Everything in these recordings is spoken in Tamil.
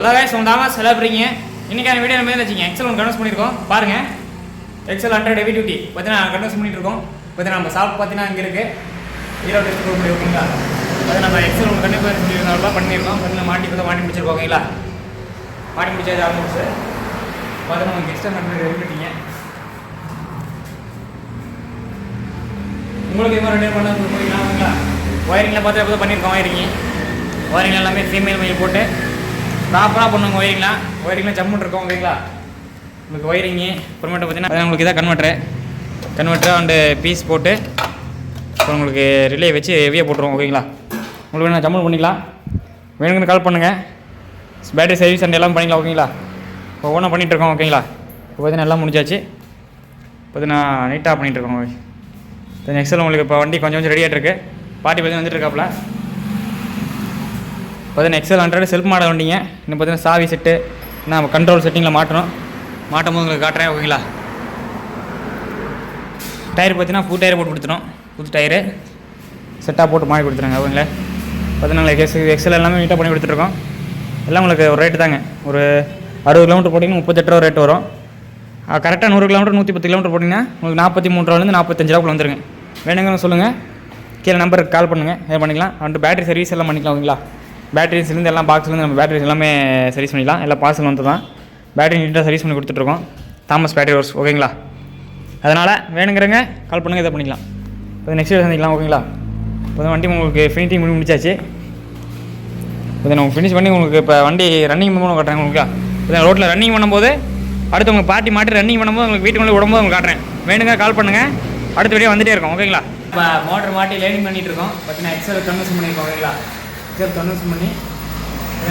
அதாவது சொல்லாம செலவுறீங்க. இன்னைக்கான வீடியோ நம்ம வச்சுங்க எக்ஸல் ஒன்று கன்வெர்ஸ் பண்ணியிருக்கோம் பாருங்க. எக்ஸல் 100 ஹெவி டியூட்டி பார்த்தீங்கன்னா கன்வெர்ஸ் பண்ணிட்டு இருக்கோம். பார்த்தீங்கன்னா நம்ம ஷாப் பார்த்தீங்கன்னா இங்கே இருக்கு ஹீரோ டெஸ்ட் போக முடியும் ஓகேங்களா. அது நம்ம எக்ஸல் ஒன்று கண்டிப்பாக பண்ணியிருக்கோம். பார்த்தீங்கன்னா மாட்டி முடிச்சிருக்கோம் ஓகேங்களா. மாட்டி முடிச்சாச்சு ஆரம்பிச்சு பார்த்தீங்கன்னா நமக்கு எக்ஸ்ட்ரா கண்டிப்பாக ரெடி பண்ணிட்டீங்க. உங்களுக்கு இது மாதிரி ரெடி பண்ண ஓகேங்களா. ஒயரிங்லாம் பார்த்து எப்போ பண்ணியிருக்கோம். ஒயரிங் எல்லாமே ஃபீமேல் மெயில் போட்டு ப்ராப்பராக பண்ணுவாங்க. ஒயரிங்லாம் ஜம்முன்னு இருக்கும் ஓகேங்களா. உங்களுக்கு ஒயரிங்கு அப்புறமேட்டு பார்த்தீங்கன்னா உங்களுக்கு இதாக கன்வெர்ட்டர் அண்டு பீஸ் போட்டு அப்புறம் உங்களுக்கு ரிலே வச்சு ஹெவியாக போட்டுருவோம் ஓகேங்களா. உங்களுக்கு வேணும் ஜம்முன்னு பண்ணிக்கலாம். வேணுங்கன்னு கால் பண்ணுங்கள். பேட்டரி சர்வீஸ் அண்ட் எல்லாம் பண்ணிக்கலாம் ஓகேங்களா. இப்போ ஒவ்வொன்றா பண்ணிகிட்ருக்கோம் ஓகேங்களா. இப்போ பார்த்தீங்கன்னா எல்லாம் முடிஞ்சாச்சு. பார்த்தீங்கன்னா நீட்டாக பண்ணிகிட்ருக்கோம். எக்ஸல் உங்களுக்கு இப்போ வண்டி கொஞ்சம் ரெடியாக இருக்குது. பார்ட்டி பார்த்தீங்கன்னா வந்துட்டு இருக்காப்புல. பார்த்தீங்கன்னா எக்ஸல் 100 செல்ஃப் மாடல் வண்டிங்க. இன்னும் பார்த்தீங்கன்னா சாவி செட்டு நம்ம கண்ட்ரோல் செட்டிங்கில் மாட்டும் போது உங்களுக்கு காட்டுறேன் ஓகேங்களா. டயர் பார்த்தீங்கன்னா புது டயர் போட்டு கொடுத்துரும். புது டயரு செட்டாக போட்டு மாடி கொடுத்துருங்க ஓகேங்களா. பார்த்தீங்கன்னா எக்ஸல் எல்லாமே நீட்டாக பண்ணி கொடுத்துட்ருக்கோம். எல்லாம் உங்களுக்கு ஒரு ரேட்டு தாங்க. ஒரு 60 கிலோமீட்டர் போட்டிங்கன்னா 38 ரூபா ரேட்டு வரும். கரெக்டாக 100 கிலோமீட்டர் 110 கிலோமீட்டர் போட்டிங்கன்னா உங்களுக்கு 43 ரூபாலேருந்து 45 ரூபாக்குள்ள வந்துருங்க. வேணுங்கன்னு சொல்லுங்கள். கீழே நம்பருக்கு கால் பண்ணுங்கள். இதை பண்ணிக்கலாம். அண்ட் பேட்டரி சர்வீஸ் எல்லாம் பண்ணிக்கலாம் ஓகேங்களா. பேட்டரிஸ்லேருந்து எல்லாம் பாக்ஸ்லேருந்து நம்ம பேட்டரிஸ் எல்லாமே சர்வீஸ் பண்ணிக்கலாம். எல்லாம் பார்சல் வந்து தான் பேட்டரி நீட்டாக சர்வீஸ் பண்ணி கொடுத்துட்ருக்கோம். தாமஸ் பேட்டரி ஒர்க்ஸ் ஓகேங்களா. அதனால் வேணுங்கிறங்க கால் பண்ணுங்கள். இதை பண்ணிக்கலாம். இப்போ நெக்ஸ்ட் வீடியோ சந்திக்கலாம் ஓகேங்களா. இப்போ வண்டி உங்களுக்கு ஃபினிஷிங் பண்ணி முடிச்சாச்சு. இப்போ நம்ம ஃபினிஷ் பண்ணி உங்களுக்கு இப்போ வண்டி ரன்னிங் பண்ணும்போது காட்டுறேன் உங்களுக்கு. இப்போ ரோட்டில் ரன்னிங் பண்ணும்போது அடுத்து உங்கள் பார்ட்டி மாட்டி ரன்னிங் பண்ணும்போது உங்களுக்கு வீட்டுக்குள்ளே விடும்போது உங்களுக்கு காட்டுறேன். வேணுங்க கால் பண்ணுங்கள். அடுத்த வீடியோ வந்துகிட்டே இருக்கும் ஓகேங்களா. இப்போ மோட்டர் மாட்டி லேர்னிங் பண்ணிகிட்டு இருக்கோம். பார்த்தீங்கன்னா எக்ஸல் கன்வெர்ஷன் பண்ணியிருக்கோம் ஓகேங்களா. எக்ஸல் கன்வெர்ஷன் பண்ணி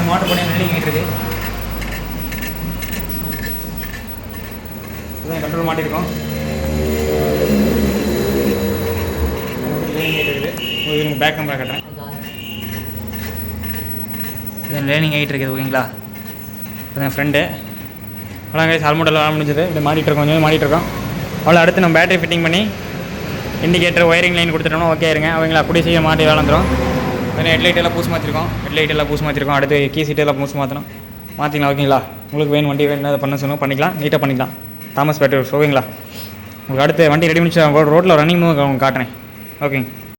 மோட்டர் பண்ணி லேர்னிங் ஆகிட்டு இருக்குது. இதுதான் கண்ட்ரோல் மாட்டியிருக்கோம். லேர்னிங் ஆகிட்டு இருக்குது. உங்களுக்கு பேக் கேமரா கட்டுறேன். இது லேர்னிங் ஆகிட்டு இருக்குது ஓகேங்களா. இப்போ என் ஃப்ரெண்டு அவ்வளோ ஹெல்மெட்டெல்லாம் வேலை முடிஞ்சது. இப்படி மாட்டிகிட்ருக்கோம். கொஞ்சம் மாட்டிகிட்ருக்கோம். அவ்வளோ அடுத்து நம்ம பேட்டரி ஃபிட்டிங் பண்ணி இண்டிகேட்டர் ஒயரிங் லைன் கொடுத்துட்டோம்னா ஓகே இருங்க அவங்களா. கூடிய செய்ய மாட்டி வேலை வந்துடும். ஹெட்லைட் எல்லாம் பூசி மாற்றிருக்கோம். அடுத்து கீ சீட்டு எல்லாம் பூசி மாற்றிக்கலாம் ஓகேங்களா. உங்களுக்கு வேணும் வண்டி வேணும் அதை பண்ண சொல்லுங்கள் பண்ணிக்கலாம். நீட்டாக பண்ணிக்கலாம். தாமஸ் பேட்டரி ஓகேங்களா. உங்களுக்கு அடுத்து வண்டி ரெடி முடிச்சு ரோட்டில் ரன்னிங் உங்களுக்கு காட்டுறேன் ஓகேங்க.